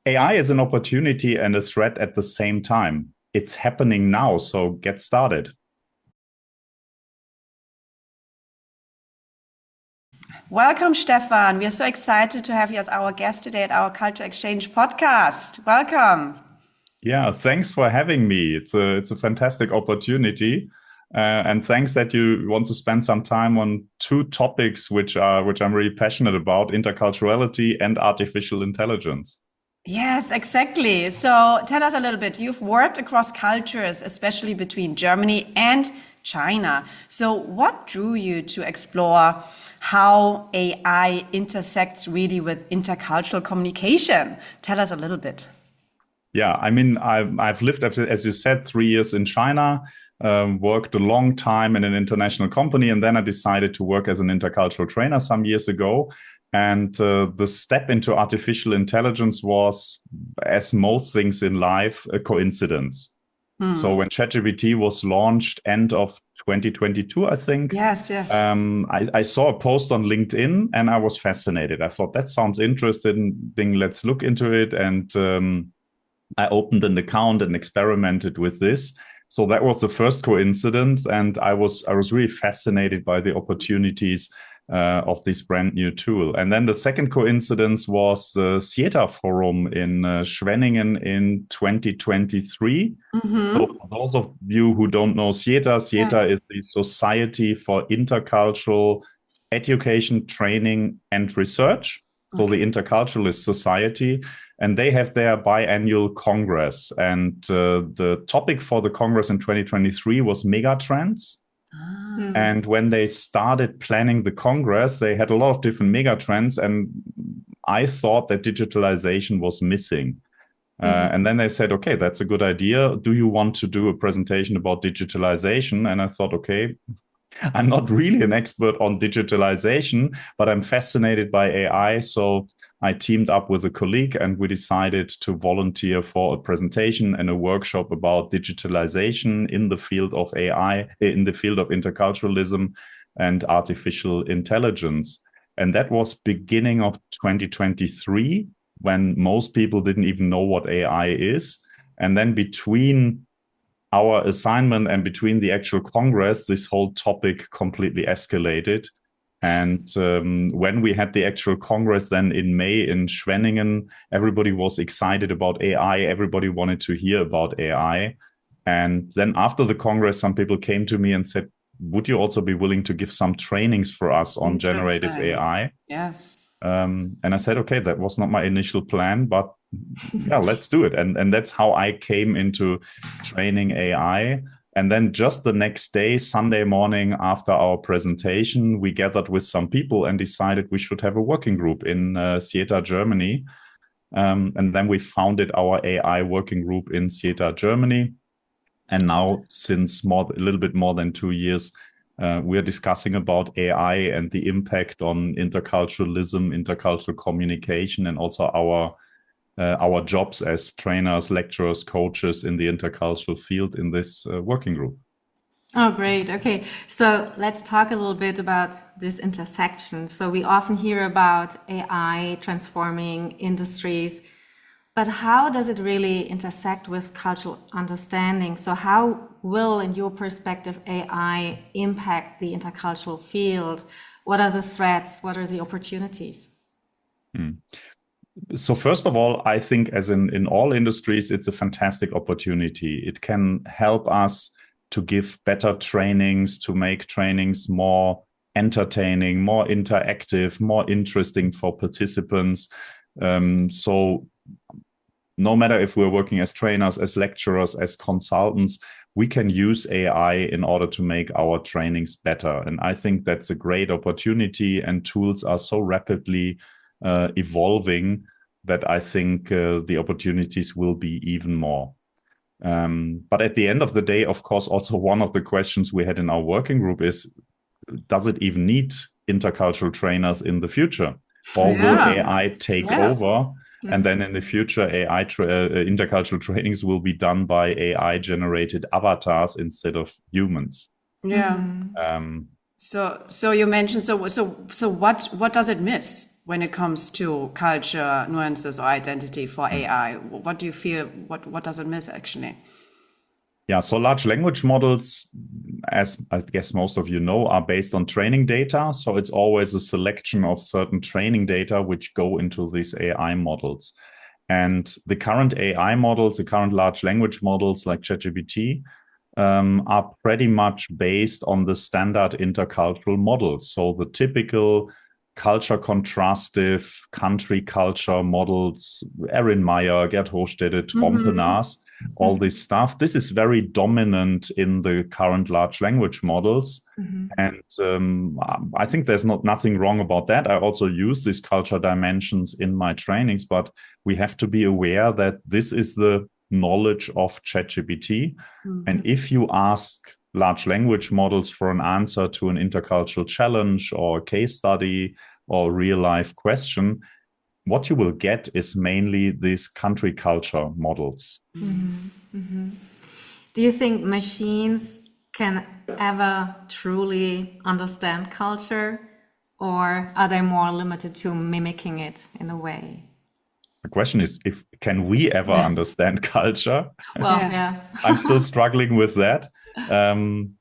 AI is an opportunity and a threat at the same time. It's happening now, so get started. Welcome, Stephan. We are so excited to have you as our guest today at our Culture Exchange podcast. Welcome. Yeah, thanks for having me. It's a fantastic opportunity, and thanks that you want to spend some time on two topics which I'm really passionate about: interculturality and artificial intelligence. Yes, exactly. So tell us a little bit. You've worked across cultures, especially between Germany and China. So what drew you to explore how AI intersects really with intercultural communication? Tell us a little bit. Yeah, I mean, I've lived, as you said, 3 years in China, worked a long time in an international company, and then I decided to work as an intercultural trainer some years ago. And the step into artificial intelligence was, as most things in life, a coincidence. Hmm. So when ChatGPT was launched, end of 2022, I think, Yes, yes. I saw a post on LinkedIn and I was fascinated. I thought that sounds interesting. Let's look into it. And I opened an account and experimented with this. So that was the first coincidence, and I was really fascinated by the opportunities of this brand new tool. And then the second coincidence was the SIETAR Forum in Schwenningen in 2023. So Mm-hmm. for those of you who don't know SIETAR, Yeah. SIETAR is the Society for Intercultural Education, Training, and Research. So the Okay. Interculturalist Society, and they have their biannual congress. And the topic for the congress in 2023 was megatrends. Ah. And when they started planning the congress, they had a lot of different megatrends, and I thought that digitalization was missing. Mhm. And then they said, okay, that's a good idea. Do you want to do a presentation about digitalization? And I thought, okay, I'm not really an expert on digitalization, but I'm fascinated by AI. So I teamed up with a colleague and we decided to volunteer for a presentation and a workshop about digitalization in the field of AI, in the field of interculturalism and artificial intelligence. And that was beginning of 2023 when most people didn't even know what AI is. And then between our assignment and between the actual Congress, this whole topic completely escalated. And when we had the actual Congress then in May in Schwenningen, everybody was excited about AI. Everybody wanted to hear about AI. And then after the Congress, some people came to me and said, would you also be willing to give some trainings for us on generative Interesting. AI? Yes. And I said, okay, that was not my initial plan, but yeah, let's do it. And that's how I came into training AI. And then just the next day, Sunday morning after our presentation, we gathered with some people and decided we should have a working group in SIETAR Germany. And then we founded our AI working group in SIETAR Germany. And now, since a little bit more than 2 years, we're discussing about AI and the impact on interculturalism, intercultural communication, and also our jobs as trainers, lecturers, coaches in the intercultural field in this working group. Oh, great. Okay. So let's talk a little bit about this intersection. So we often hear about AI transforming industries, but how does it really intersect with cultural understanding? So how will, in your perspective, AI impact the intercultural field? What are the threats? What are the opportunities? Hmm. So first of all, I think as in all industries, it's a fantastic opportunity. It can help us to give better trainings, to make trainings more entertaining, more interactive, more interesting for participants. So no matter if we're working as trainers, as lecturers, as consultants, we can use AI in order to make our trainings better. And I think that's a great opportunity, and tools are so rapidly evolving that I think the opportunities will be even more. But at the end of the day, of course, also one of the questions we had in our working group is, does it even need intercultural trainers in the future? Or will Yeah. AI take Yeah. over? And then in the future, intercultural trainings will be done by AI generated avatars instead of humans. Yeah. Hmm. Um, So you mentioned, so what does it miss? when it comes to culture, nuances, or identity for AI? What do you feel? What does it miss actually? Yeah, so large language models, as I guess most of you know, are based on training data. So it's always a selection of certain training data which go into these AI models. And the current AI models, the current large language models like ChatGPT, are pretty much based on the standard intercultural models. So the typical culture contrastive country culture models, Erin Meyer, Gerd Hofstede, Trompenas, all this stuff. This is very dominant in the current large language models. And I think there's nothing wrong about that. I also use these culture dimensions in my trainings, but we have to be aware that this is the knowledge of ChatGPT. And if you ask large language models for an answer to an intercultural challenge or a case study or real life question, what you will get is mainly these country culture models. Do you think machines can ever truly understand culture, or are they more limited to mimicking it in a way? The question is, can we ever understand culture? Well, yeah. I'm still struggling with that. And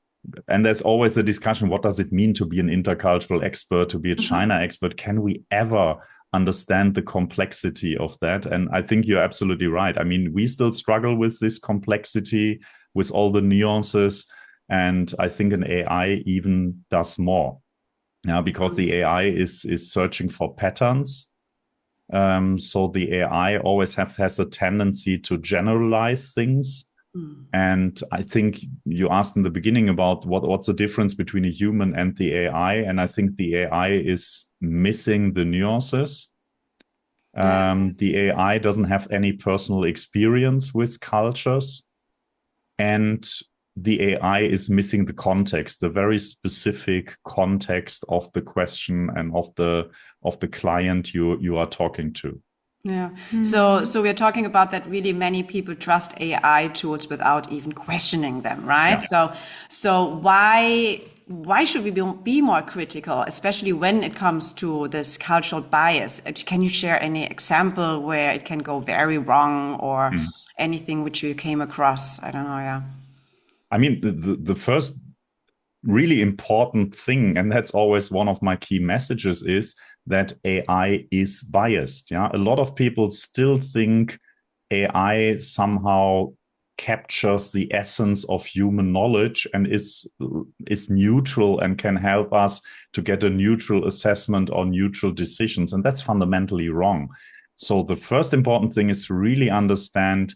there's always the discussion, what does it mean to be an intercultural expert, to be a China expert? Can we ever understand the complexity of that? And I think you're absolutely right. I mean, we still struggle with this complexity, with all the nuances. And I think an AI even does more. Yeah, because the AI is searching for patterns. So the AI always has a tendency to generalize things. And I think you asked in the beginning about what's the difference between a human and the AI. And I think the AI is missing the nuances. The AI doesn't have any personal experience with cultures. And the AI is missing the context, the very specific context of the question and of the client you are talking to. Yeah. So we're talking about that really many people trust AI tools without even questioning them, right? Yeah. So why should we be more critical, especially when it comes to this cultural bias? Can you share any example where it can go very wrong or anything which you came across? I don't know. Yeah. I mean, the first really important thing, and that's always one of my key messages, is that AI is biased. Yeah, a lot of people still think AI somehow captures the essence of human knowledge and is neutral and can help us to get a neutral assessment or neutral decisions. And that's fundamentally wrong. So the first important thing is to really understand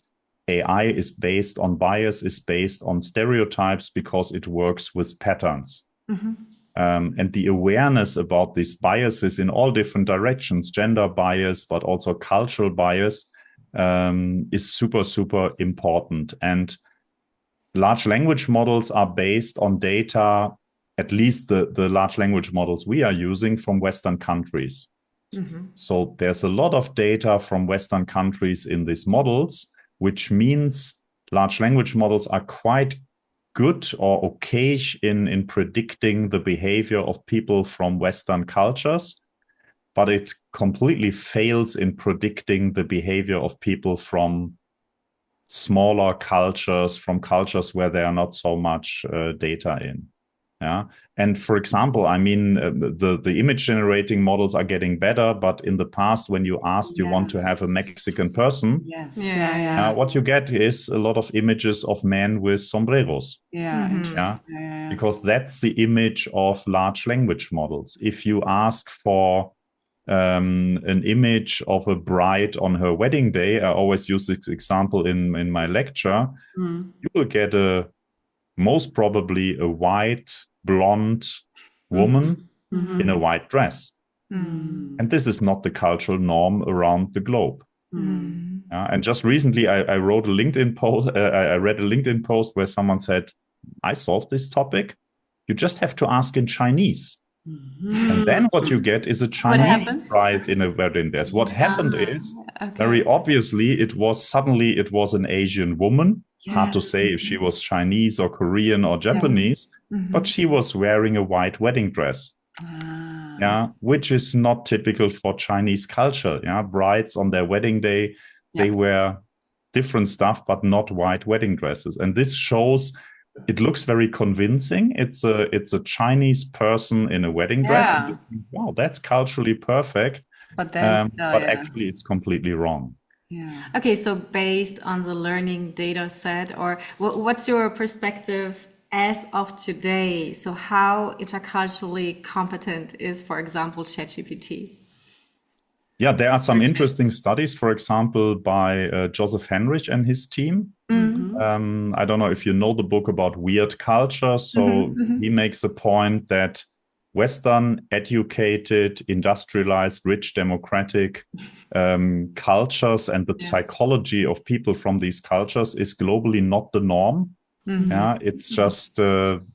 AI is based on bias, is based on stereotypes because it works with patterns. And the awareness about these biases in all different directions, gender bias, but also cultural bias, is super, super important. And large language models are based on data, at least the large language models we are using, from Western countries. So there's a lot of data from Western countries in these models, which means large language models are quite good or okay in predicting the behavior of people from Western cultures, but it completely fails in predicting the behavior of people from smaller cultures, from cultures where there are not so much data in. Yeah. And for example, I mean, the image generating models are getting better, but in the past, when you asked you want to have a Mexican person, what you get is a lot of images of men with sombreros. Because that's the image of large language models. If you ask for an image of a bride on her wedding day, I always use this example in my lecture, you will get most probably a white, blonde woman in a white dress. And this is not the cultural norm around the globe. And just recently, I wrote a LinkedIn post. I read a LinkedIn post where someone said, I solved this topic. You just have to ask in Chinese. And then what you get is a Chinese bride in a wedding dress. What happened is, very obviously, it was an Asian woman. Hard to say if she was Chinese or Korean or Japanese, but she was wearing a white wedding dress. yeah, which is not typical for Chinese culture. Yeah, brides on their wedding day, they wear different stuff, but not white wedding dresses. And this shows, it looks very convincing. It's a Chinese person in a wedding dress. And you think, wow, that's culturally perfect. But then, but actually, it's completely wrong. yeah. Okay, so based on the learning data set, or what's your perspective as of today? So how interculturally competent is, for example, ChatGPT? Yeah, there are some interesting studies, for example, by Joseph Henrich and his team. I don't know if you know the book about weird culture. So he makes a point that Western, educated, industrialized, rich, democratic cultures and the psychology of people from these cultures is globally not the norm. Yeah, it's just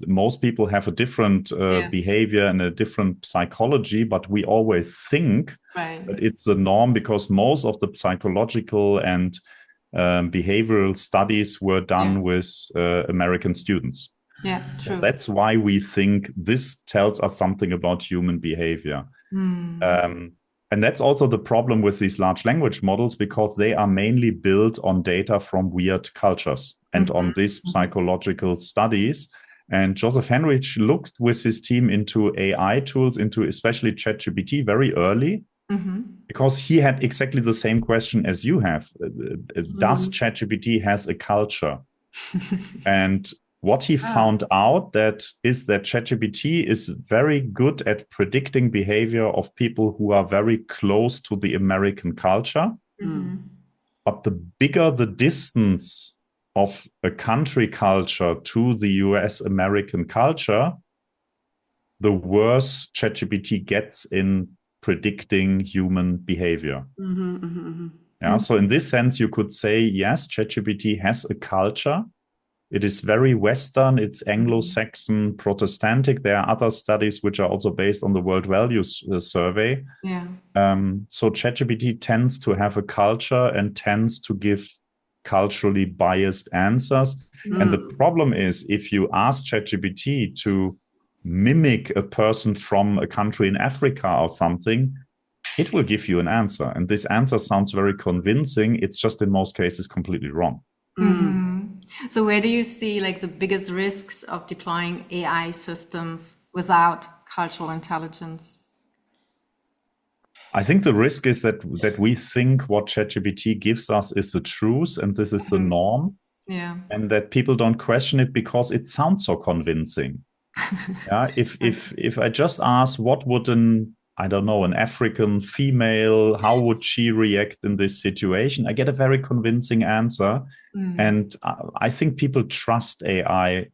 most people have a different behavior and a different psychology, but we always think that it's the norm because most of the psychological and behavioral studies were done with American students. Yeah, true. So that's why we think this tells us something about human behavior. And that's also the problem with these large language models, because they are mainly built on data from weird cultures and on these psychological studies. And Joseph Henrich looked with his team into AI tools, into especially ChatGPT very early, because he had exactly the same question as you have. Does ChatGPT has a culture? And what he found out is that ChatGPT is very good at predicting behavior of people who are very close to the American culture. But the bigger the distance of a country culture to the US American culture, the worse ChatGPT gets in predicting human behavior. Yeah, so in this sense, you could say, yes, ChatGPT has a culture. It is very Western, it's Anglo-Saxon, Protestantic. There are other studies which are also based on the World Values Survey. So ChatGPT tends to have a culture and tends to give culturally biased answers. And the problem is, if you ask ChatGPT to mimic a person from a country in Africa or something, it will give you an answer. And this answer sounds very convincing. It's just in most cases completely wrong. So where do you see like the biggest risks of deploying AI systems without cultural intelligence? I think the risk is that we think what ChatGPT gives us is the truth and this is the norm. And that people don't question it because it sounds so convincing. If I just ask what would an African female, how would she react in this situation? I get a very convincing answer. And I think people trust AI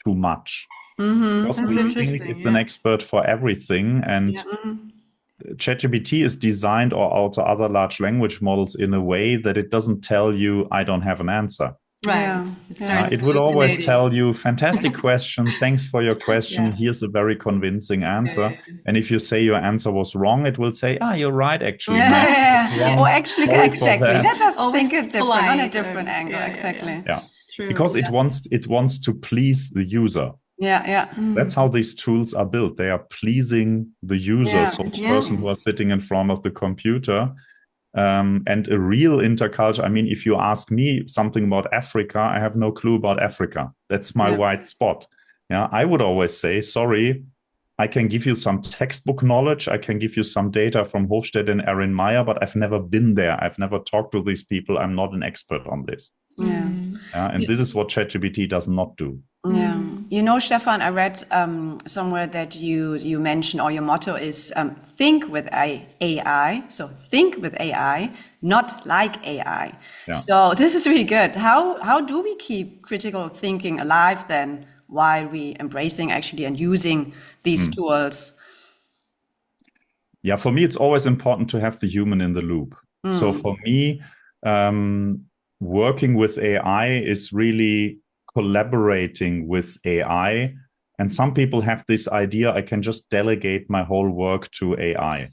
too much. Because we think it's an expert for everything. And ChatGPT is designed, or also other large language models, in a way that it doesn't tell you, I don't have an answer. It will always tell you, fantastic question, thanks for your question, here's a very convincing answer. And if you say your answer was wrong, it will say, you're right, actually. Or actually, exactly. Let us Always think it different, on a different angle, exactly. True. Because it wants to please the user. That's how these tools are built. They are pleasing the user, so the person who is sitting in front of the computer. And a real interculture, I mean, if you ask me something about Africa, I have no clue about Africa. That's my white spot. I would always say, sorry, I can give you some textbook knowledge. I can give you some data from Hofstede and Erin Meyer, but I've never been there. I've never talked to these people. I'm not an expert on this. And this is what ChatGPT does not do. You know, Stephan, I read somewhere that you mentioned, or your motto is think with AI. So think with AI, not like AI. So this is really good. How do we keep critical thinking alive then, while we embracing actually and using these tools? Yeah, for me, it's always important to have the human in the loop. So for me, working with AI is really collaborating with AI. And some people have this idea, I can just delegate my whole work to AI.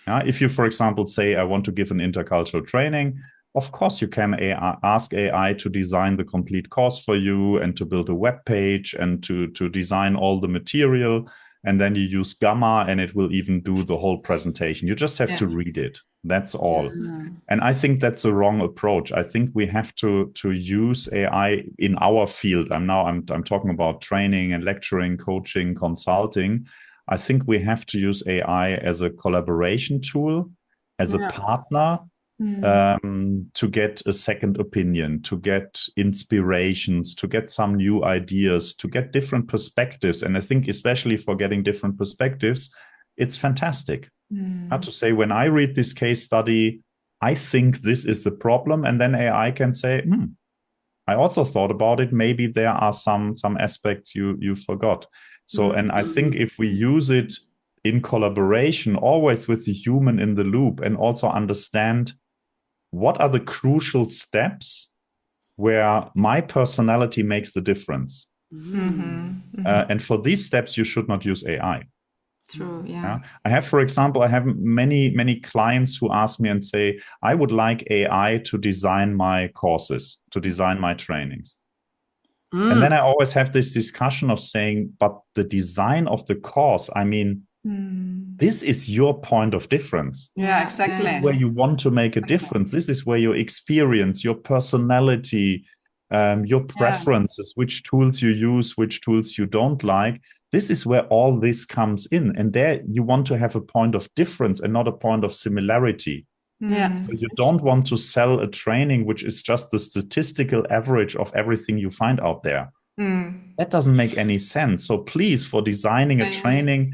If you, for example, say, I want to give an intercultural training, of course you can ask AI to design the complete course for you and to build a web page and to design all the material. and then you use Gamma and it will even do the whole presentation. You just have to read it. That's all. And I think that's a wrong approach. I think we have to use AI in our field. I'm talking about training and lecturing, coaching, consulting. I think we have to use AI as a collaboration tool, as a partner, to get a second opinion, to get inspirations, to get some new ideas, to get different perspectives. And I think especially for getting different perspectives, it's fantastic. How to say, when I read this case study, I think this is the problem. And then AI can say, I also thought about it. Maybe there are some aspects you forgot. So, and I think if we use it in collaboration, always with the human in the loop, and also understand what are the crucial steps where my personality makes the difference. And for these steps, you should not use AI. True, yeah. I have, for example, I have many clients who ask me and say, I would like AI to design my courses, to design my trainings. And then I always have this discussion of saying, but the design of the course, I mean, this is your point of difference. Yeah, exactly. This is where you want to make a difference. This is where your experience, your personality, your preferences, which tools you use, which tools you don't like. This is where all this comes in. And there you want to have a point of difference and not a point of similarity. Yeah. So you don't want to sell a training which is just the statistical average of everything you find out there. That doesn't make any sense. So please, for designing a training,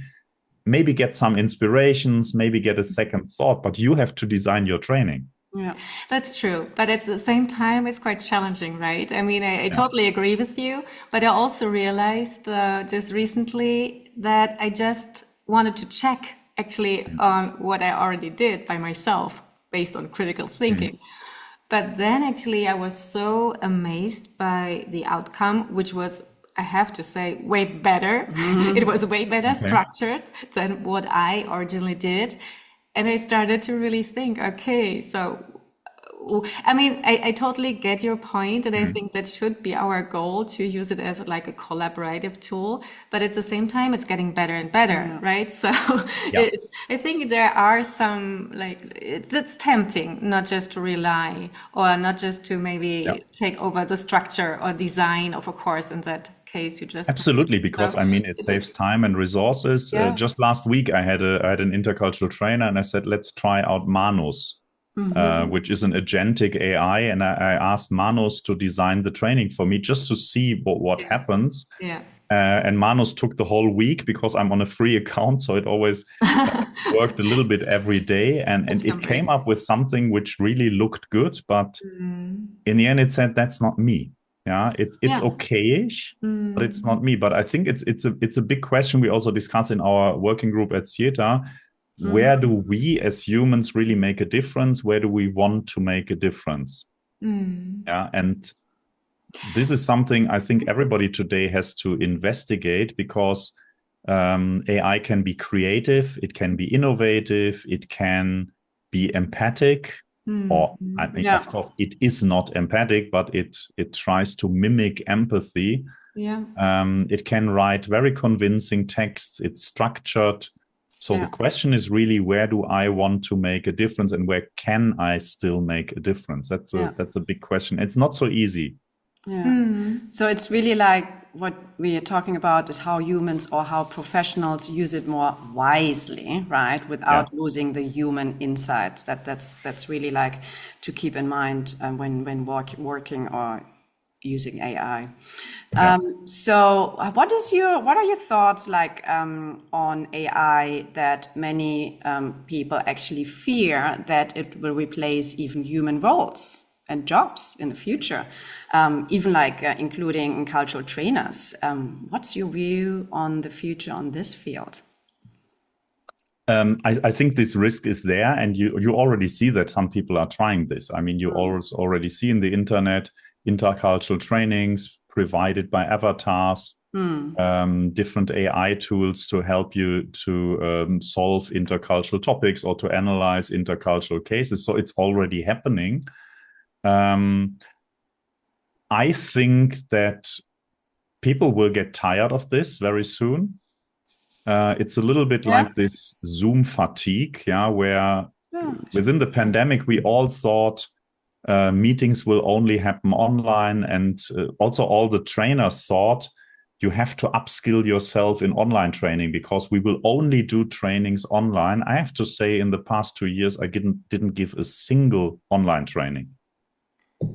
maybe get some inspirations, maybe get a second thought, but you have to design your training. Yeah, that's true. But at the same time, it's quite challenging, right? I mean, I totally agree with you, but I also realized just recently that I just wanted to check actually on what I already did by myself based on critical thinking. But then actually I was so amazed by the outcome, which was, I have to say, way better. It was way better structured than what I originally did. And I started to really think, okay, so, I mean, I totally get your point, and I think that should be our goal, to use it as like a collaborative tool. But at the same time, it's getting better and better, right? So I think there are some, like, it's tempting not just to rely, or not just to maybe take over the structure or design of a course in that case you just absolutely, because I mean it saves time and resources. Just last week I had an intercultural trainer, and I said, let's try out Manus, which is an agentic AI, and I asked Manus to design the training for me just to see what happens. And Manus took the whole week because I'm on a free account, so it always worked a little bit every day, and it came up with something which really looked good, but in the end it said, that's not me. Yeah, it's okay-ish, but it's not me. But I think it's a big question we also discuss in our working group at SIETAR. Where do we as humans really make a difference? Where do we want to make a difference? Yeah, and this is something I think everybody today has to investigate, because AI can be creative, it can be innovative, it can be empathic. Or I mean, of course, it is not empathic, but it tries to mimic empathy. It can write very convincing texts. It's structured. So the question is really, where do I want to make a difference, and where can I still make a difference? That's a big question. It's not so easy. So it's really like what we are talking about is how humans or how professionals use it more wisely, right? Without losing the human insights. That's really like to keep in mind when working or using AI. So what are your thoughts like on AI, that many people actually fear that it will replace even human roles and jobs in the future, even like including cultural trainers? What's your view on the future on this field? I think this risk is there, and you already see that some people are trying this. I mean, you already see in the internet intercultural trainings provided by avatars, different AI tools to help you to solve intercultural topics or to analyze intercultural cases. So it's already happening. I think that people will get tired of this very soon. It's a little bit like this Zoom fatigue, where within the pandemic, we all thought meetings will only happen online. And also all the trainers thought you have to upskill yourself in online training because we will only do trainings online. I have to say, in the past 2 years, I didn't give a single online training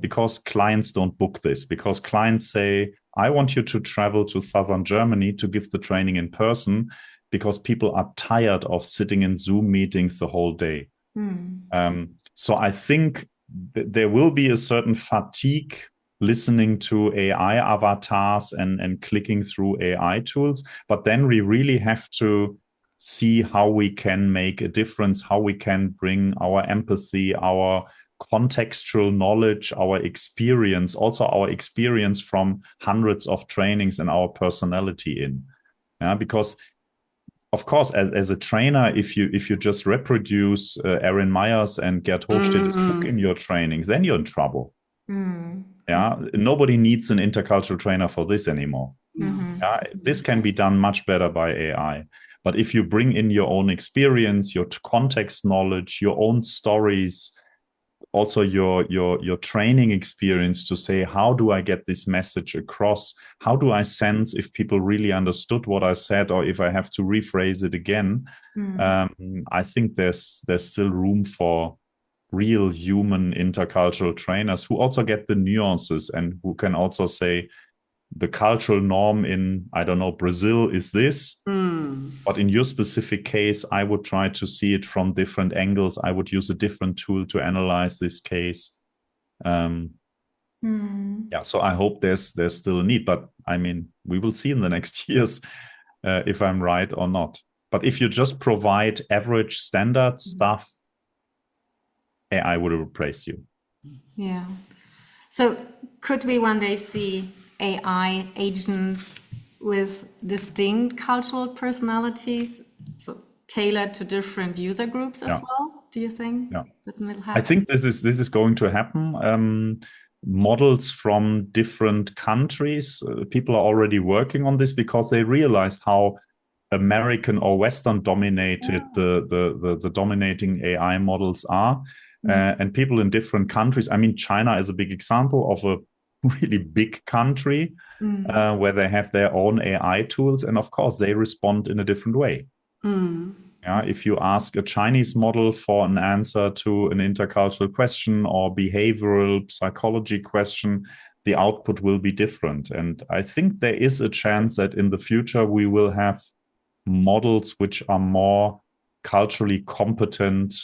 because clients don't book this, because clients say, I want you to travel to southern Germany to give the training in person because people are tired of sitting in Zoom meetings the whole day. So I think there will be a certain fatigue listening to AI avatars and clicking through AI tools. But then we really have to see how we can make a difference, how we can bring our empathy, our contextual knowledge, our experience, also our experience from hundreds of trainings and our personality in. Because of course, as a trainer, if you just reproduce Erin Myers and Gerd Hofstedter's book in your trainings, then you're in trouble. Nobody needs an intercultural trainer for this anymore. This can be done much better by AI. But if you bring in your own experience, your context knowledge, your own stories, also your training experience to say, how do I get this message across? How do I sense if people really understood what I said, or if I have to rephrase it again? I think there's still room for real human intercultural trainers who also get the nuances and who can also say, the cultural norm in, I don't know, Brazil is this, but in your specific case, I would try to see it from different angles. I would use a different tool to analyze this case. So I hope there's still a need, but I mean, we will see in the next years if I'm right or not. But if you just provide average standard stuff, AI would replace you. Yeah. So could we one day see AI agents with distinct cultural personalities, so tailored to different user groups as well? Do you think that will happen? I think this is going to happen. Models from different countries, people are already working on this because they realized how American or Western dominated the dominating AI models are. And people in different countries. I mean, China is a big example of a really big country where they have their own AI tools. And of course, they respond in a different way. If you ask a Chinese model for an answer to an intercultural question or behavioral psychology question, the output will be different. And I think there is a chance that in the future, we will have models which are more culturally competent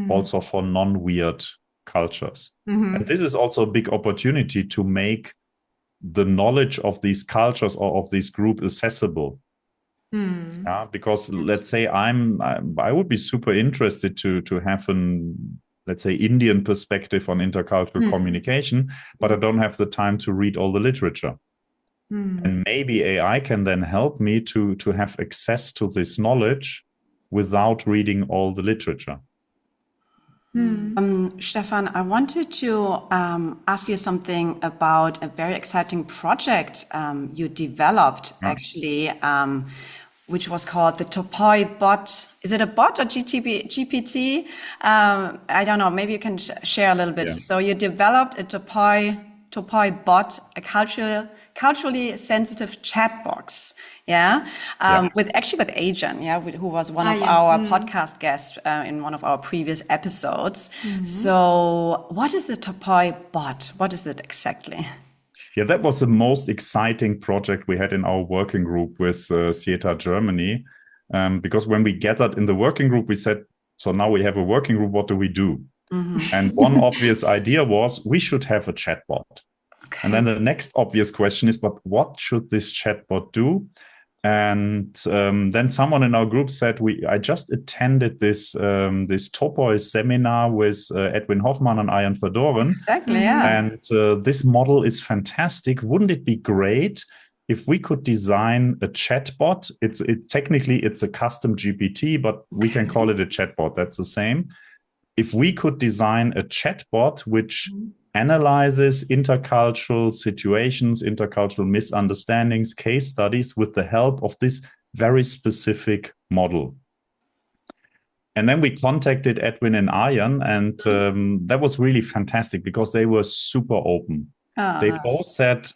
also for non-weird cultures. And this is also a big opportunity to make the knowledge of these cultures or of this group accessible. Because let's say I would be super interested to have let's say, Indian perspective on intercultural communication, but I don't have the time to read all the literature. And maybe AI can then help me to have access to this knowledge without reading all the literature. Stephan, I wanted to ask you something about a very exciting project you developed, actually, which was called the TOPOI Bot. Is it a bot or GPT? I don't know. Maybe you can share a little bit. So you developed a TOPOI Bot, a culturally sensitive chat box, with Ajan, who was one of our podcast guests in one of our previous episodes. So what is the TOPOI Bot? What is it exactly? Yeah, that was the most exciting project we had in our working group with SIETAR Germany. Because when we gathered in the working group, we said, so now we have a working group, what do we do? And one obvious idea was we should have a chatbot. And then the next obvious question is, but what should this chatbot do? And then someone in our group said, I just attended this TOPOI seminar with Edwin Hoffman and Ian Verdoren. Exactly, yeah. And this model is fantastic. Wouldn't it be great if we could design a chatbot? Technically, it's a custom GPT, but we can call it a chatbot. That's the same. If we could design a chatbot which analyzes intercultural situations, intercultural misunderstandings, case studies with the help of this very specific model. And then we contacted Edwin and Arjan, and that was really fantastic because they were super open. They both said,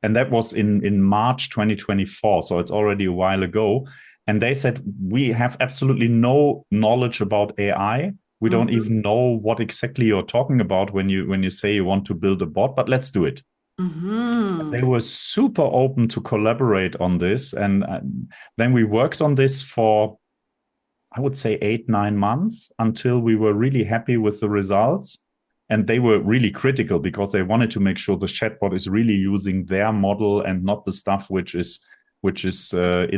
and that was in March 2024, so it's already a while ago. And they said, we have absolutely no knowledge about AI. We don't even know what exactly you're talking about when you say you want to build a bot, but let's do it. They were super open to collaborate on this. And then we worked on this for, I would say, 8-9 months until we were really happy with the results. And they were really critical because they wanted to make sure the chatbot is really using their model and not the stuff which is in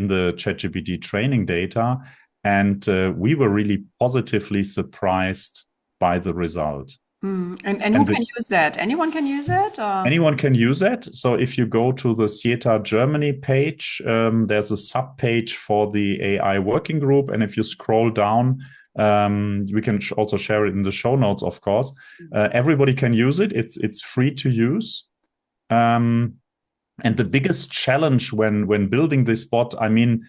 the ChatGPT training data. And we were really positively surprised by the result. And who can use that? Anyone can use it? Or? Anyone can use it. So if you go to the SIETAR Germany page, there's a sub-page for the AI working group. And if you scroll down, we can also share it in the show notes, of course. Everybody can use it. It's free to use. And the biggest challenge when building this bot, I mean,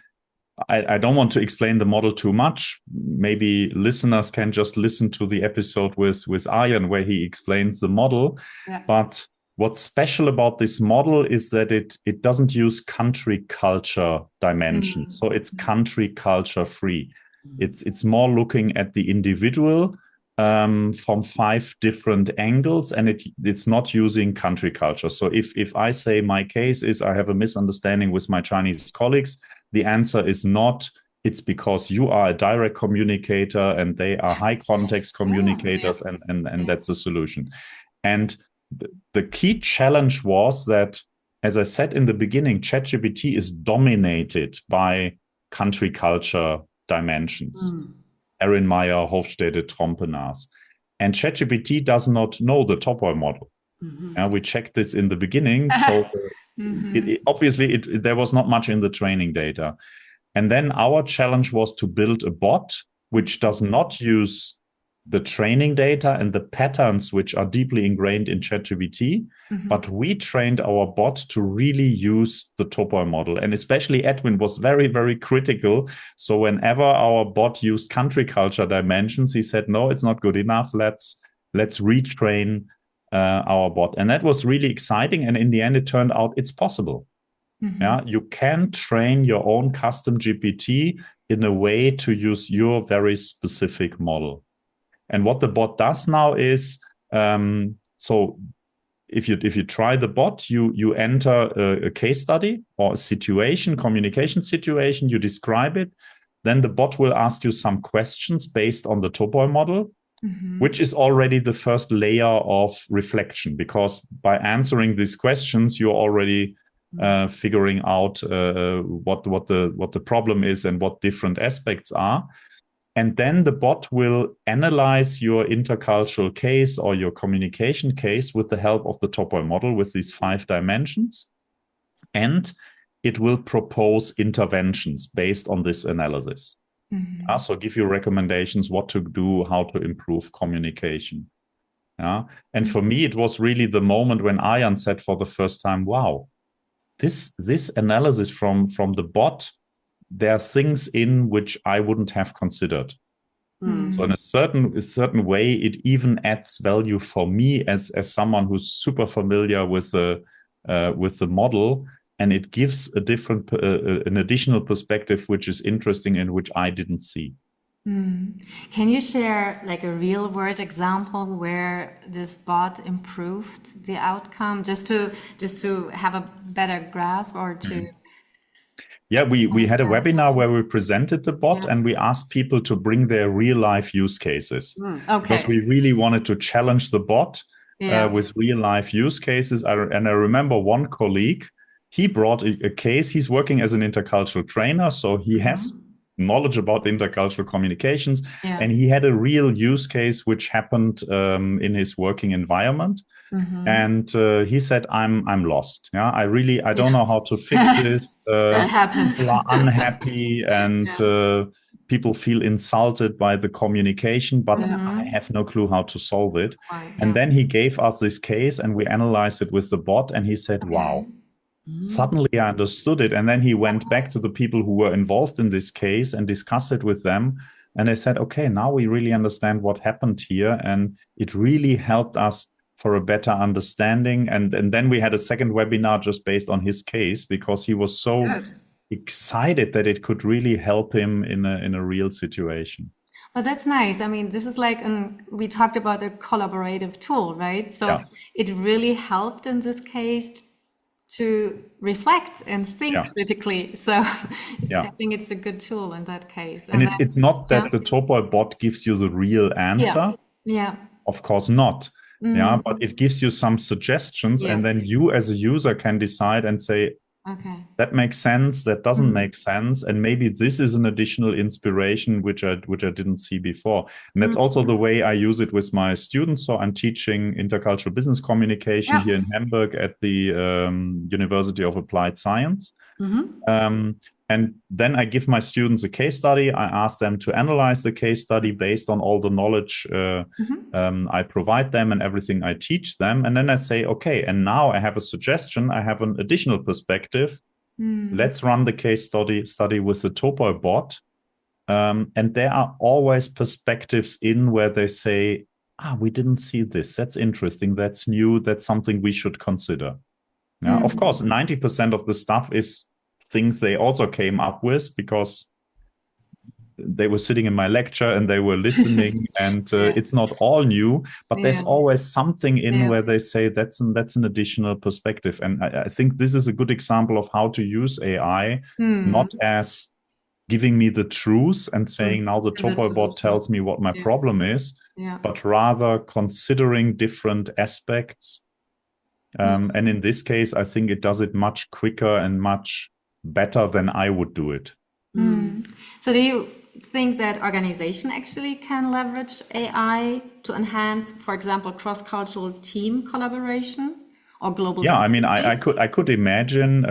I don't want to explain the model too much. Maybe listeners can just listen to the episode with Arjan where he explains the model. Yeah. But what's special about this model is that it doesn't use country culture dimensions. So it's country culture free. It's more looking at the individual from 5 different angles, and it's not using country culture. So if I say my case is I have a misunderstanding with my Chinese colleagues, the answer is not, it's because you are a direct communicator and they are high context communicators, and that's the solution. And the key challenge was that, as I said in the beginning, ChatGPT is dominated by country culture dimensions. Ehrenmeier, Hofstede, Trompenas. And ChatGPT does not know the TOPOI model. We checked this in the beginning. So obviously there was not much in the training data. And then our challenge was to build a bot which does not use the training data and the patterns which are deeply ingrained in ChatGPT, but we trained our bot to really use the TOPOI model. And especially Edwin was very, very critical. So whenever our bot used country culture dimensions, he said, no, it's not good enough. Let's retrain our bot. And that was really exciting. And in the end, it turned out it's possible. Yeah, you can train your own custom GPT in a way to use your very specific model. And what the bot does now is, so if you try the bot, you enter a case study or a situation, communication situation, you describe it, then the bot will ask you some questions based on the TOPOI model, which is already the first layer of reflection, because by answering these questions, you're already figuring out what the problem is and what different aspects are. And then the bot will analyze your intercultural case or your communication case with the help of the TOPOI model with these 5 dimensions. And it will propose interventions based on this analysis. So give you recommendations what to do, how to improve communication. And for me, it was really the moment when Arjan said for the first time, wow, this analysis from the bot, there are things in which I wouldn't have considered. So in a certain way, it even adds value for me as someone who's super familiar with the model, and it gives an additional perspective which is interesting and which I didn't see. Can you share like a real world example where this bot improved the outcome, just to have a better grasp or to? Yeah, we had a webinar where we presented the bot and we asked people to bring their real life use cases. Because we really wanted to challenge the bot with real life use cases. And I remember one colleague, he brought a case. He's working as an intercultural trainer, so he has knowledge about intercultural communications, and he had a real use case which happened in his working environment. And he said, I'm lost. I don't know how to fix this. That happens. People are unhappy and people feel insulted by the communication, but I have no clue how to solve it. And then he gave us this case and we analyzed it with the bot, and he said, wow, Suddenly I understood it. And then he went back to the people who were involved in this case and discussed it with them. And they said, okay, now we really understand what happened here. And it really helped us for a better understanding. And then we had a second webinar just based on his case, because he was so Good. excited that it could really help him in a real situation. Well, that's nice. I mean, this is like we talked about a collaborative tool, right? So Yeah. it really helped in this case to reflect and think Yeah. critically. So Yeah. I think it's a good tool in that case. And then, it's not that yeah, the TOPOI bot gives you the real answer. yeah, Of course not. Yeah, but it gives you some suggestions, and yes, then you as a user can decide and say, okay, that makes sense, that doesn't make sense, and maybe this is an additional inspiration which I didn't see before. And that's also the way I use it with my students. So I'm teaching intercultural business communication yeah, here in Hamburg at the University of Applied Science. And then I give my students a case study. I ask them to analyze the case study based on all the knowledge I provide them and everything I teach them. And then I say, okay, and now I have a suggestion. I have an additional perspective. Let's run the case study with the TOPOI bot. And there are always perspectives in where they say, we didn't see this. That's interesting. That's new. That's something we should consider. Yeah, of course, 90% of the stuff is things they also came up with because they were sitting in my lecture and they were listening, and it's not all new, but there's always something in where they say that's an additional perspective. And I think this is a good example of how to use AI, not as giving me the truth and saying now the TOPOI bot tells me what my problem is, but rather considering different aspects. And in this case, I think it does it much quicker and much better than I would do it. So do you think that organization actually can leverage AI to enhance, for example, cross-cultural team collaboration or global? Yeah, I mean, I could imagine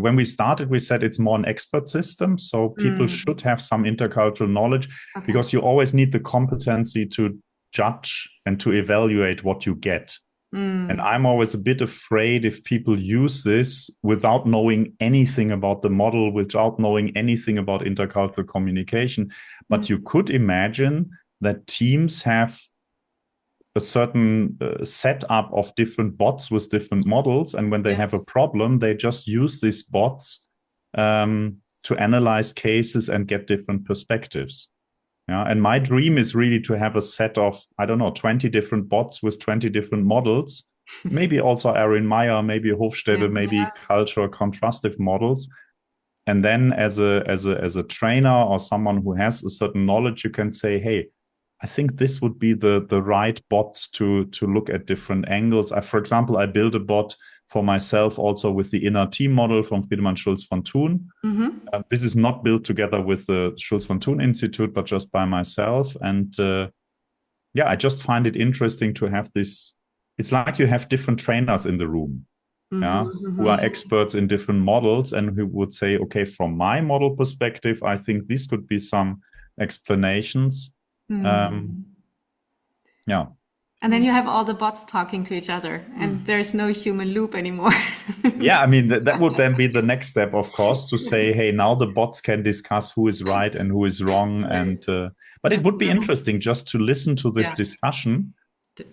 when we started, we said it's more an expert system. So people should have some intercultural knowledge, because you always need the competency to judge and to evaluate what you get. And I'm always a bit afraid if people use this without knowing anything about the model, without knowing anything about intercultural communication. But you could imagine that teams have a certain setup of different bots with different models. And when they have a problem, they just use these bots to analyze cases and get different perspectives. Yeah, and my dream is really to have a set of, 20 different bots with 20 different models, maybe also Erin Meyer, maybe Hofstede, maybe cultural contrastive models. And then as a trainer or someone who has a certain knowledge, you can say, hey, I think this would be the right bots to look at different angles. For example, I built a bot for myself also with the inner team model from Friedemann Schulz von Thun. This is not built together with the Schulz von Thun Institute, but just by myself. And I just find it interesting to have this. It's like you have different trainers in the room, who are experts in different models and who would say, okay, from my model perspective, I think this could be some explanations. And then you have all the bots talking to each other, and there's no human loop anymore. Yeah, I mean, that would then be the next step, of course, to say, hey, now the bots can discuss who is right and who is wrong. And but it would be interesting just to listen to this discussion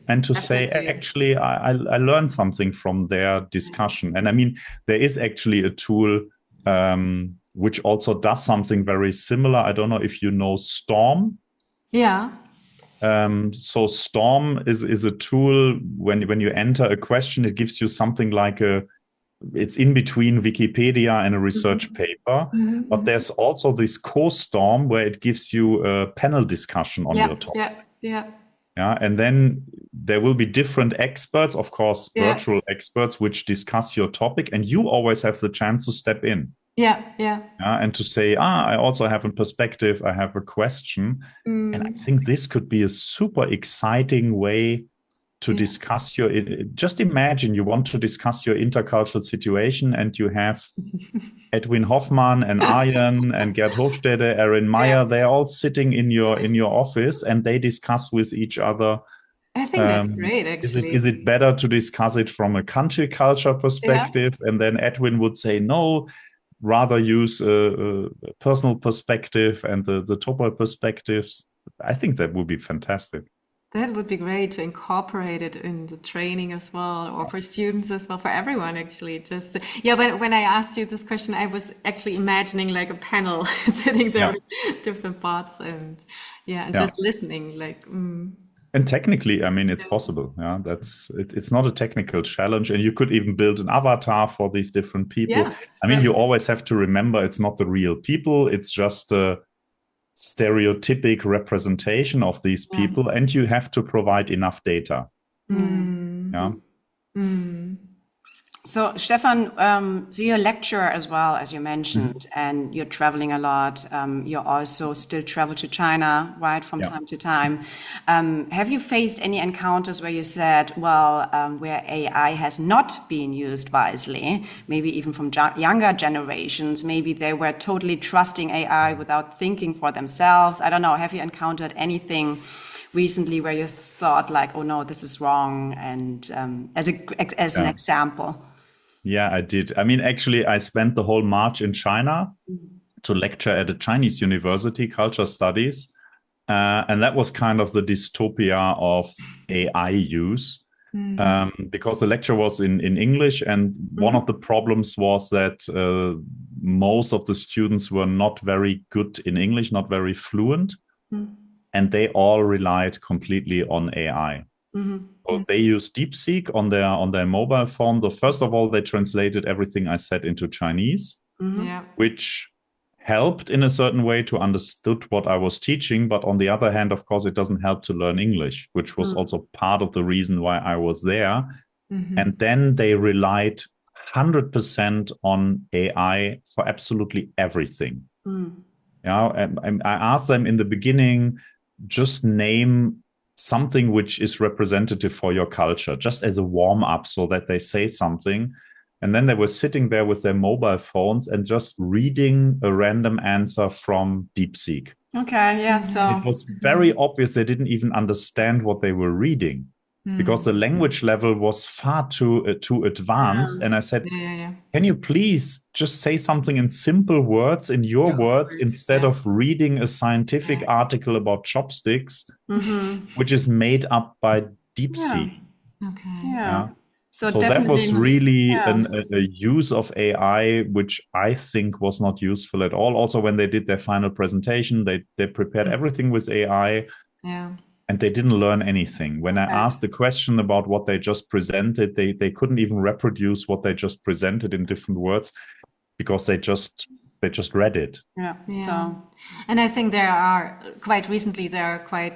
and to say, actually, I learned something from their discussion. And I mean, there is actually a tool which also does something very similar. I don't know if you know Storm. Yeah. So Storm is a tool. When you enter a question, it gives you something like it's in between Wikipedia and a research paper. But there's also this co-Storm where it gives you a panel discussion on your topic. Yeah, and then there will be different experts, of course, virtual experts, which discuss your topic, and you always have the chance to step in. And to say, I also have a perspective, I have a question. And I think this could be a super exciting way to discuss just imagine you want to discuss your intercultural situation, and you have Edwin Hoffmann and Arjen and Gerd Hofstede, Erin Meyer, they're all sitting in your office, and they discuss with each other I think that's great, actually. Is it better to discuss it from a country culture perspective? And then Edwin would say, no, rather use a personal perspective and the TOPOI perspectives. I think that would be fantastic. That would be great to incorporate it in the training as well, or for students as well, for everyone actually. Just yeah, when I asked you this question, I was actually imagining like a panel sitting there with different bots and just listening. Like, And technically, I mean, it's possible. Yeah, it's not a technical challenge, and you could even build an avatar for these different people. I mean, you always have to remember it's not the real people; it's just a stereotypic representation of these people, and you have to provide enough data. Yeah. So, Stephan, so you're a lecturer as well, as you mentioned, and you're traveling a lot. You also still travel to China, right, from time to time. Have you faced any encounters where you said, well, where AI has not been used wisely, maybe even from younger generations, maybe they were totally trusting AI without thinking for themselves? I don't know. Have you encountered anything recently where you thought like, oh no, this is wrong, and as an example? Yeah, I did. I mean, actually, I spent the whole March in China to lecture at a Chinese university, culture studies. And that was kind of the dystopia of AI use, because the lecture was in English. And one of the problems was that most of the students were not very good in English, not very fluent. And they all relied completely on AI. So they use DeepSeek on their mobile phone. So first of all, they translated everything I said into Chinese, which helped in a certain way to understood what I was teaching. But on the other hand, of course, it doesn't help to learn English, which was also part of the reason why I was there. And then they relied 100% on AI for absolutely everything. Yeah, and I asked them in the beginning, just name something which is representative for your culture, just as a warm-up so that they say something. And then they were sitting there with their mobile phones and just reading a random answer from DeepSeek. Okay, yeah, so it was very obvious they didn't even understand what they were reading, because the language level was far too advanced. And I said, can you please just say something in simple words, in your words, instead of reading a scientific article about chopsticks, which is made up by DeepSeek. So that was really a use of AI, which I think was not useful at all. Also, when they did their final presentation, they prepared everything with AI. And they didn't learn anything. When I asked the question about what they just presented, they couldn't even reproduce what they just presented in different words, because they just read it. So, and I think there are quite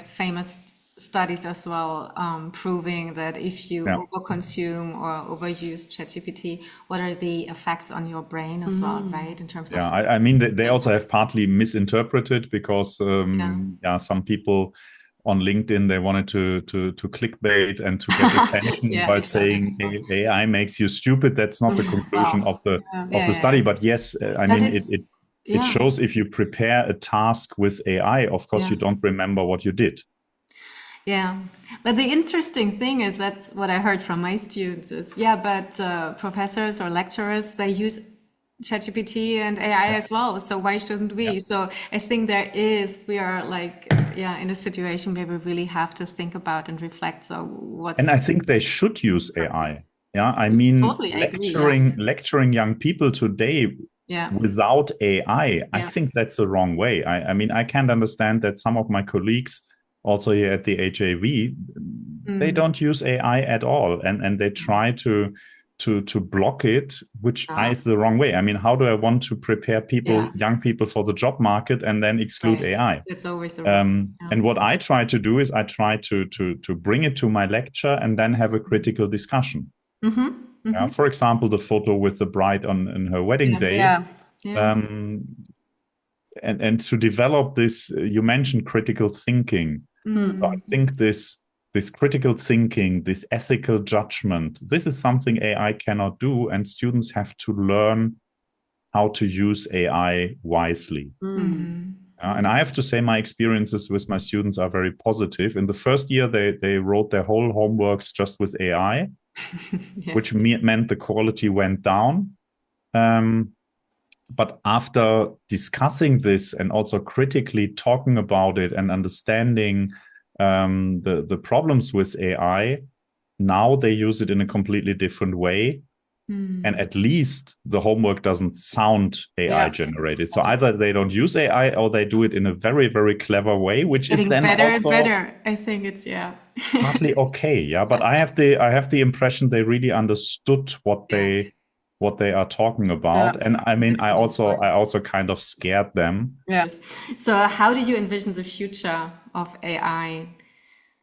famous studies as well, proving that if you overconsume or overuse ChatGPT, what are the effects on your brain as well, right? In terms of I mean, they also have partly misinterpreted, because some people on LinkedIn, they wanted to clickbait and to get attention by saying AI makes you stupid. That's not the conclusion of the study. But yes, I mean, it shows if you prepare a task with AI, of course, you don't remember what you did. Yeah, but the interesting thing is, that's what I heard from my students is, but professors or lecturers, they use ChatGPT and AI as well. So why shouldn't we? So I think we are like, in a situation where we really have to think about and reflect. So and I think they should use AI. Yeah, I mean, totally, lecturing young people today without AI, I think that's the wrong way. I mean, I can't understand that some of my colleagues also here at the HAV, they don't use AI at all, and they try to block it, which is the wrong way. I mean, how do I want to prepare young people for the job market and then exclude AI? It's always the wrong. And what I try to do is I try to bring it to my lecture and then have a critical discussion. For example, the photo with the bride on her wedding day. And to develop this, you mentioned critical thinking. So I think this critical thinking, this ethical judgment, this is something AI cannot do, and students have to learn how to use AI wisely. And I have to say my experiences with my students are very positive. In the first year, they wrote their whole homeworks just with AI, which meant the quality went down. But after discussing this and also critically talking about it and understanding the problems with AI, now they use it in a completely different way. And at least the homework doesn't sound AI generated. So either they don't use AI or they do it in a very, very clever way, which is then better also and better. I think it's partly okay. Yeah, but I have the impression they really understood what they are talking about. And I mean, I also kind of scared them. Yes. So how do you envision the future of AI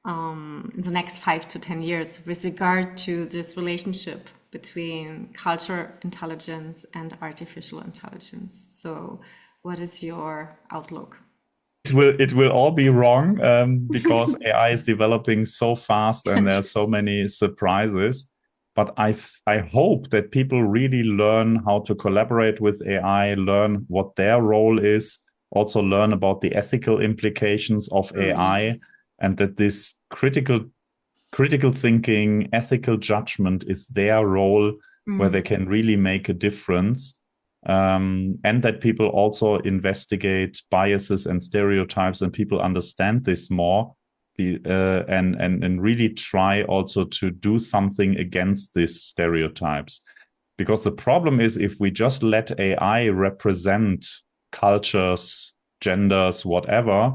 in the next 5 to 10 years with regard to this relationship between cultural intelligence and artificial intelligence? So what is your outlook? It will all be wrong because AI is developing so fast and there are so many surprises. But I hope that people really learn how to collaborate with AI, learn what their role is, also learn about the ethical implications of AI, and that this critical thinking, ethical judgment is their role where they can really make a difference. And that people also investigate biases and stereotypes and people understand this more and really try also to do something against these stereotypes. Because the problem is if we just let AI represent cultures, genders, whatever,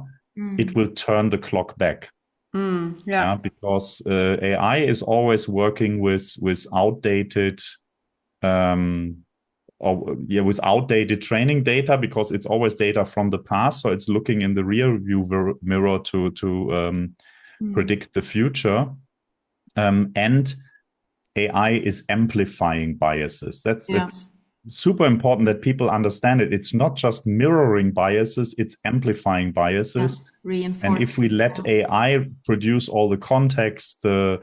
it will turn the clock back. Because AI is always working with outdated with outdated training data because it's always data from the past. So it's looking in the rear view mirror to predict the future. And AI is amplifying biases. It's super important that people understand it. It's not just mirroring biases, it's amplifying biases. And if we let AI produce all the context, the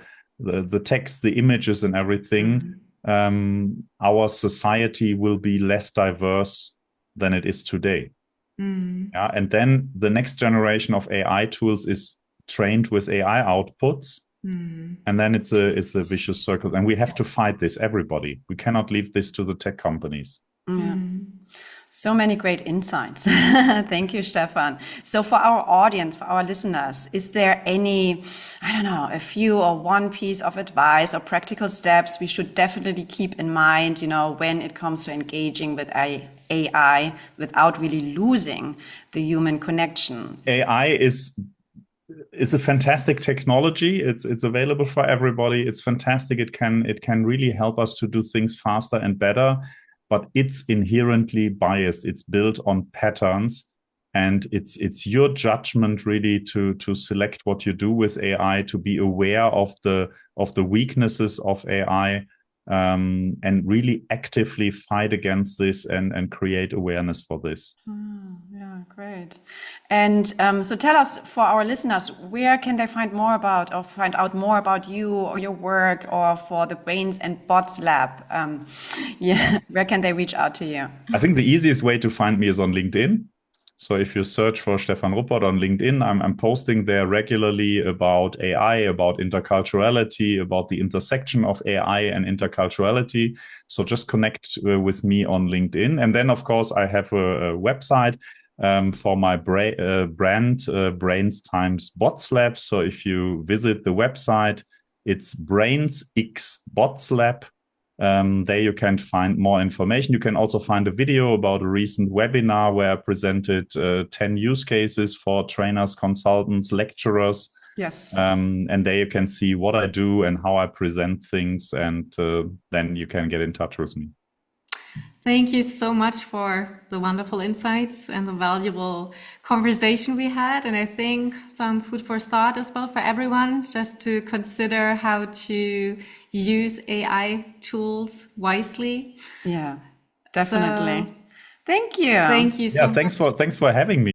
text, the images and everything, our society will be less diverse than it is today. And then the next generation of AI tools is trained with AI outputs. And then it's a vicious circle. And we have to fight this, everybody. We cannot leave this to the tech companies. So many great insights. Thank you, Stephan. So for our audience, for our listeners, is there any, I don't know, a few or one piece of advice or practical steps we should definitely keep in mind, when it comes to engaging with AI without really losing the human connection? AI is a fantastic technology. It's available for everybody. It's fantastic. It can really help us to do things faster and better. But it's inherently biased. It's built on patterns, and it's your judgment really to select what you do with AI, to be aware of the weaknesses of AI, and really actively fight against this and create awareness for this. Yeah, great. And so tell us, for our listeners, where can they find out more about you or your work, or for the Brains and Bots Lab? Where can they reach out to you? I think the easiest way to find me is on LinkedIn. So if you search for Stephan Ruppert on LinkedIn, I'm posting there regularly about AI, about interculturality, about the intersection of AI and interculturality. So just connect with me on LinkedIn. And then, of course, I have a website for my brand, Brains times Bots Lab. So if you visit the website, it's Brains X Bots Lab. There you can find more information. You can also find a video about a recent webinar where I presented 10 use cases for trainers, consultants, lecturers. Yes. And there you can see what I do and how I present things, and then you can get in touch with me. Thank you so much for the wonderful insights and the valuable conversation we had. And I think some food for thought as well for everyone, just to consider how to use AI tools wisely. Yeah, definitely. So, thank you. Thank you so much. Thanks for having me.